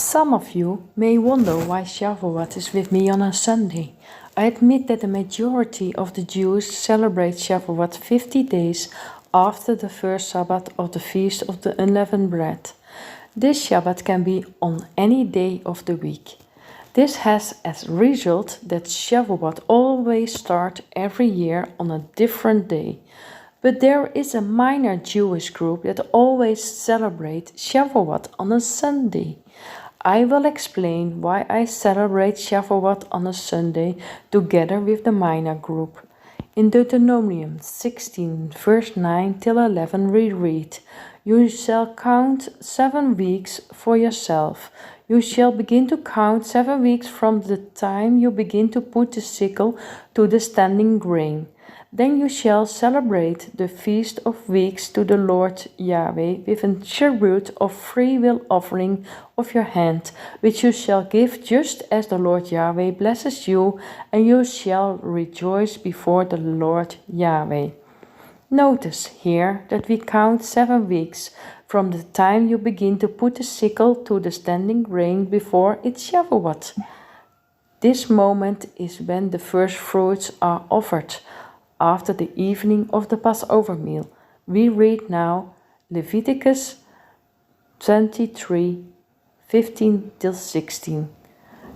Some of you may wonder why Shavuot is with me on a Sunday. I admit that the majority of the Jews celebrate Shavuot 50 days after the first Sabbath of the Feast of the Unleavened Bread. This Shabbat can be on any day of the week. This has as result that Shavuot always starts every year on a different day. But there is a minor Jewish group that always celebrate Shavuot on a Sunday. I will explain why I celebrate Shavuot on a Sunday together with the minor group. In Deuteronomy 16, verse 9 till 11 we read, "You shall count 7 weeks for yourself. You shall begin to count 7 weeks from the time you begin to put the sickle to the standing grain. Then you shall celebrate the Feast of Weeks to the Lord Yahweh with a Shavuot of freewill offering of your hand, which you shall give just as the Lord Yahweh blesses you, and you shall rejoice before the Lord Yahweh." Notice here that we count 7 weeks from the time you begin to put the sickle to the standing grain before it's Shavuot. This moment is when the first fruits are offered. After the evening of the Passover meal, we read now Leviticus 23, 15 till 16.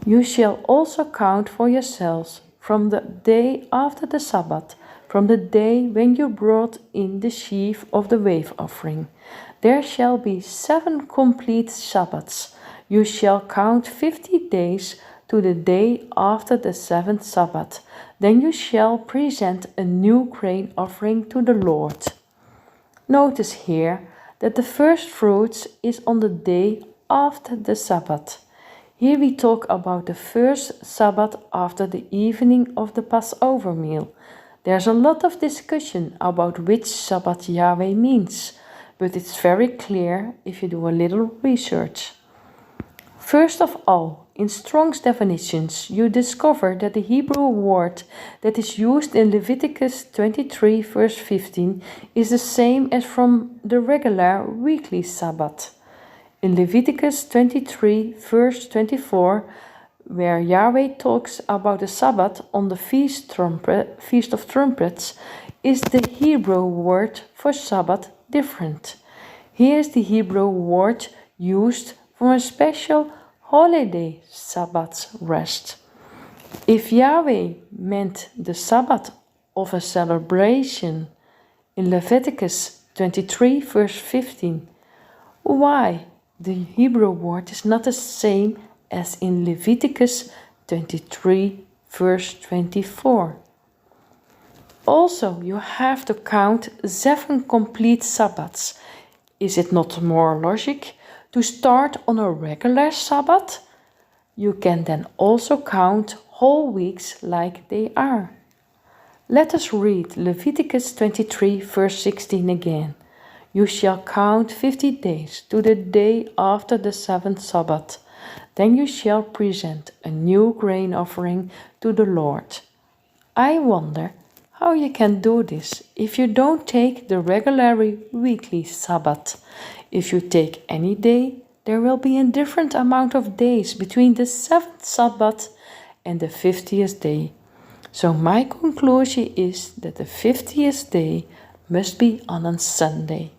"You shall also count for yourselves from the day after the Sabbath, from the day when you brought in the sheaf of the wave offering. There shall be 7 complete Sabbaths. You shall count 50 days to the day after the 7th Sabbath. Then you shall present a new grain offering to the Lord." Notice here that the first fruits is on the day after the Sabbath. Here we talk about the first Sabbath after the evening of the Passover meal. There's a lot of discussion about which Sabbath Yahweh means, but it's very clear if you do a little research. First of all, in Strong's definitions, you discover that the Hebrew word that is used in Leviticus 23 verse 15 is the same as from the regular weekly Sabbath. In Leviticus 23 verse 24, where Yahweh talks about the Sabbath on the Feast of Trumpets, is the Hebrew word for Sabbath different. Here is the Hebrew word used for a special holiday Sabbath rest. If Yahweh meant the Sabbath of a celebration in Leviticus 23 verse 15, why the Hebrew word is not the same as in Leviticus 23 verse 24? Also, you have to count 7 complete Sabbaths. Is it not more logic to start on a regular Sabbath? You can then also count whole weeks like they are. Let us read Leviticus 23 verse 16 again. "You shall count 50 days to the day after the 7th Sabbath. Then you shall present a new grain offering to the Lord." I wonder how you can do this if you don't take the regular weekly Sabbath. If you take any day, there will be a different amount of days between the 7th Sabbath and the 50th day. So my conclusion is that the 50th day must be on a Sunday.